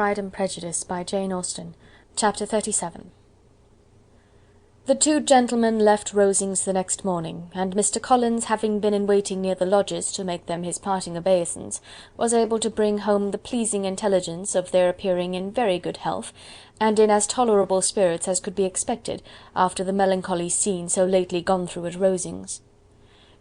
Pride and Prejudice by Jane Austen. Chapter 37. The two gentlemen left Rosings the next morning, and Mr. Collins, having been in waiting near the lodges to make them his parting obeisance, was able to bring home the pleasing intelligence of their appearing in very good health, and in as tolerable spirits as could be expected after the melancholy scene so lately gone through at Rosings.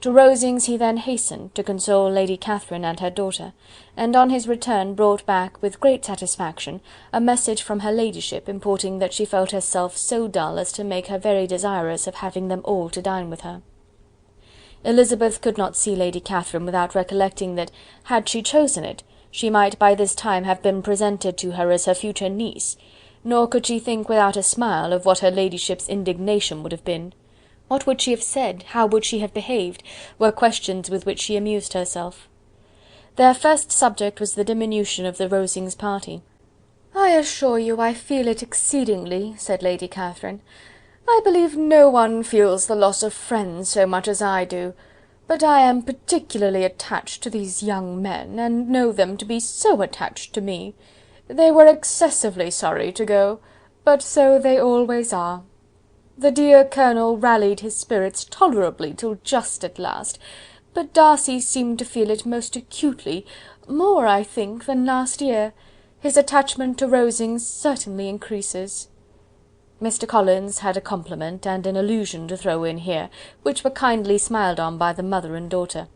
To Rosings he then hastened, to console Lady Catherine and her daughter, and on his return brought back, with great satisfaction, a message from her ladyship, importing that she felt herself so dull as to make her very desirous of having them all to dine with her. Elizabeth could not see Lady Catherine without recollecting that, had she chosen it, she might by this time have been presented to her as her future niece, nor could she think without a smile of what her ladyship's indignation would have been. What would she have said, how would she have behaved, were questions with which she amused herself. Their first subject was the diminution of the Rosings party. "I assure you I feel it exceedingly," said Lady Catherine. "I believe no one feels the loss of friends so much as I do, but I am particularly attached to these young men, and know them to be so attached to me. They were excessively sorry to go, but so they always are. The dear Colonel rallied his spirits tolerably till just at last, but Darcy seemed to feel it most acutely, more, I think, than last year. His attachment to Rosings certainly increases." Mr. Collins had a compliment and an allusion to throw in here, which were kindly smiled on by the mother and daughter.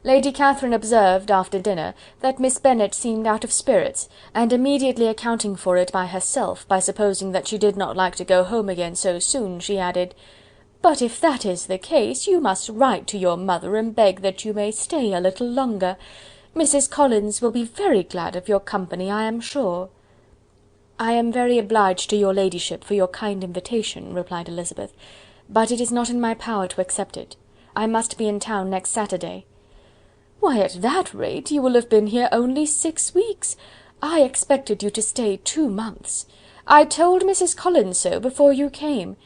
Lady Catherine observed, after dinner, that Miss Bennet seemed out of spirits, and immediately accounting for it by herself, by supposing that she did not like to go home again so soon, she added, "But if that is the case, you must write to your mother and beg that you may stay a little longer. Mrs. Collins will be very glad of your company, I am sure." "I am very obliged to your ladyship for your kind invitation," replied Elizabeth, "but it is not in my power to accept it. I must be in town next Saturday." "Why, at that rate, you will have been here only 6 weeks. I expected you to stay 2 months. I told Mrs. Collins so before you came.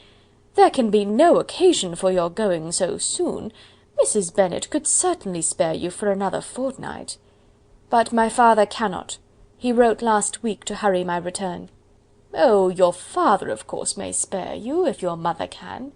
There can be no occasion for your going so soon. Mrs. Bennet could certainly spare you for another fortnight." "But my father cannot. He wrote last week to hurry my return." "Oh, your father of course may spare you, if your mother can.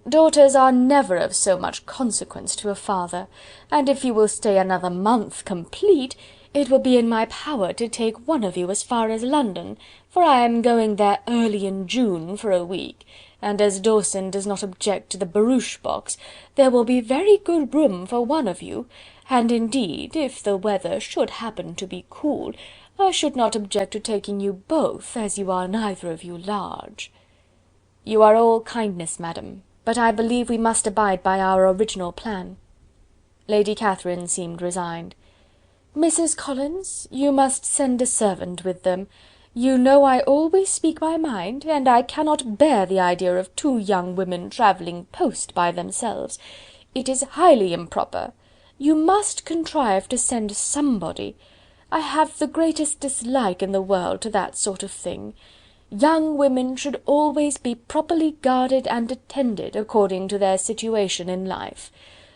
Daughters are never of so much consequence to a father, and if you will stay another month complete, it will be in my power to take one of you as far as London, for I am going there early in June for a week, and as Dawson does not object to the barouche box, there will be very good room for one of you, and indeed, if the weather should happen to be cool, I should not object to taking you both, as you are neither of you large." "You are all kindness, madam, but I believe we must abide by our original plan." Lady Catherine seemed resigned. "Mrs. Collins, you must send a servant with them. You know I always speak my mind, and I cannot bear the idea of 2 young women travelling post by themselves. It is highly improper. You must contrive to send somebody. I have the greatest dislike in the world to that sort of thing. Young women should always be properly guarded and attended, according to their situation in life.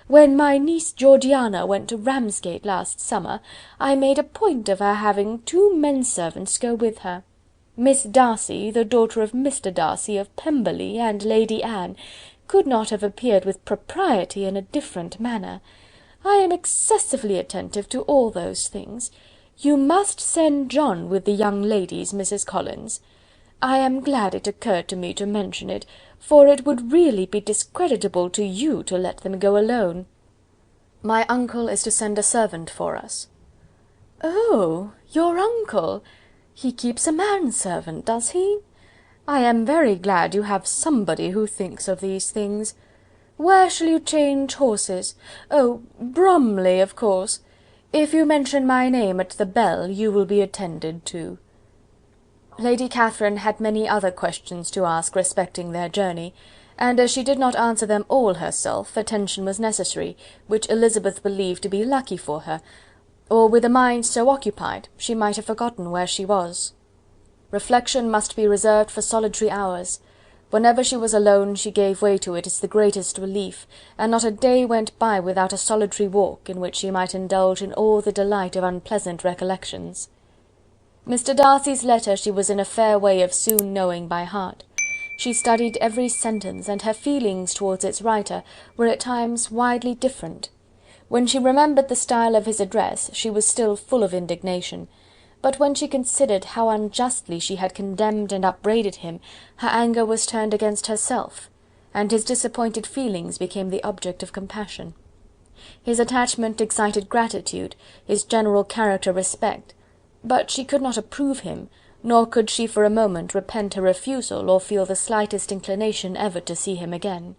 When my niece Georgiana went to Ramsgate last summer, I made a point of her having 2 men-servants go with her. Miss Darcy, the daughter of Mr. Darcy of Pemberley, and Lady Anne, could not have appeared with propriety in a different manner. I am excessively attentive to all those things. You must send John with the young ladies, Mrs. Collins. I am glad it occurred to me to mention it, for it would really be discreditable to you to let them go alone." "My uncle is to send a servant for us." "Oh, your uncle! He keeps a manservant, does he? I am very glad you have somebody who thinks of these things. Where shall you change horses? Oh, Bromley, of course. If you mention my name at the bell, you will be attended to." Lady Catherine had many other questions to ask respecting their journey, and as she did not answer them all herself, attention was necessary, which Elizabeth believed to be lucky for her, or with a mind so occupied she might have forgotten where she was. Reflection must be reserved for solitary hours. Whenever she was alone, she gave way to it as the greatest relief, and not a day went by without a solitary walk, in which she might indulge in all the delight of unpleasant recollections. Mr. Darcy's letter she was in a fair way of soon knowing by heart. She studied every sentence, and her feelings towards its writer were at times widely different. When she remembered the style of his address, she was still full of indignation, but when she considered how unjustly she had condemned and upbraided him, her anger was turned against herself, and his disappointed feelings became the object of compassion. His attachment excited gratitude, his general character respect, but she could not approve him, nor could she for a moment repent her refusal, or feel the slightest inclination ever to see him again.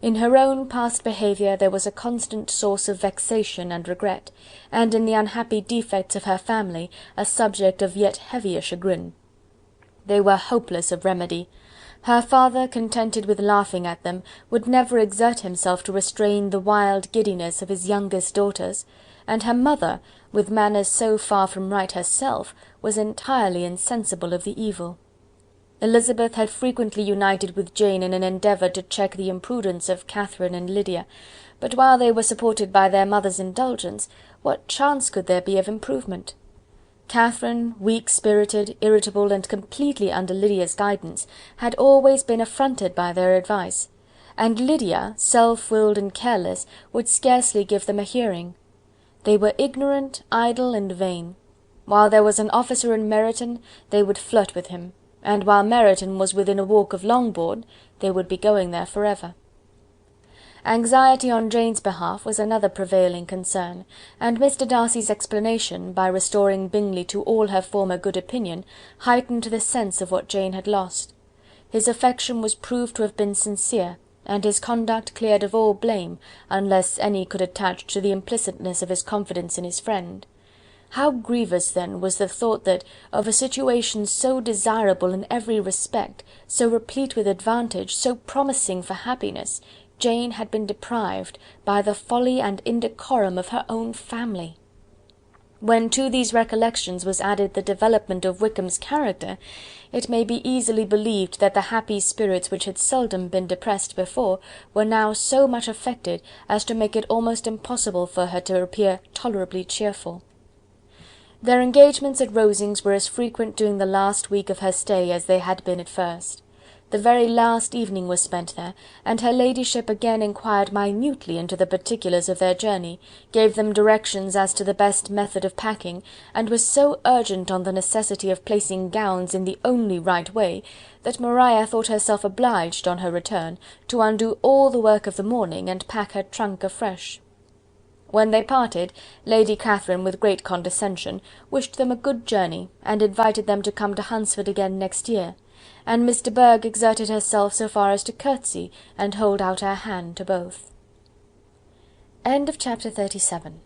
In her own past behaviour there was a constant source of vexation and regret, and in the unhappy defects of her family a subject of yet heavier chagrin. They were hopeless of remedy. Her father, contented with laughing at them, would never exert himself to restrain the wild giddiness of his youngest daughters, and her mother, with manners so far from right herself, was entirely insensible of the evil. Elizabeth had frequently united with Jane in an endeavour to check the imprudence of Catherine and Lydia, but while they were supported by their mother's indulgence, what chance could there be of improvement? Catherine, weak-spirited, irritable, and completely under Lydia's guidance, had always been affronted by their advice, and Lydia, self-willed and careless, would scarcely give them a hearing. They were ignorant, idle, and vain. While there was an officer in Meryton, they would flirt with him, and while Meryton was within a walk of Longbourn, they would be going there for ever. Anxiety on Jane's behalf was another prevailing concern, and Mr. Darcy's explanation, by restoring Bingley to all her former good opinion, heightened the sense of what Jane had lost. His affection was proved to have been sincere, and his conduct cleared of all blame, unless any could attach to the implicitness of his confidence in his friend. How grievous, then, was the thought that, of a situation so desirable in every respect, so replete with advantage, so promising for happiness, Jane had been deprived by the folly and indecorum of her own family! When to these recollections was added the development of Wickham's character, it may be easily believed that the happy spirits which had seldom been depressed before, were now so much affected as to make it almost impossible for her to appear tolerably cheerful. Their engagements at Rosings were as frequent during the last week of her stay as they had been at first. The very last evening was spent there, and her ladyship again inquired minutely into the particulars of their journey, gave them directions as to the best method of packing, and was so urgent on the necessity of placing gowns in the only right way, that Maria thought herself obliged, on her return, to undo all the work of the morning, and pack her trunk afresh. When they parted, Lady Catherine, with great condescension, wished them a good journey, and invited them to come to Hunsford again next year, and Miss de Bourgh exerted herself so far as to curtsy and hold out her hand to both. Chapter 37.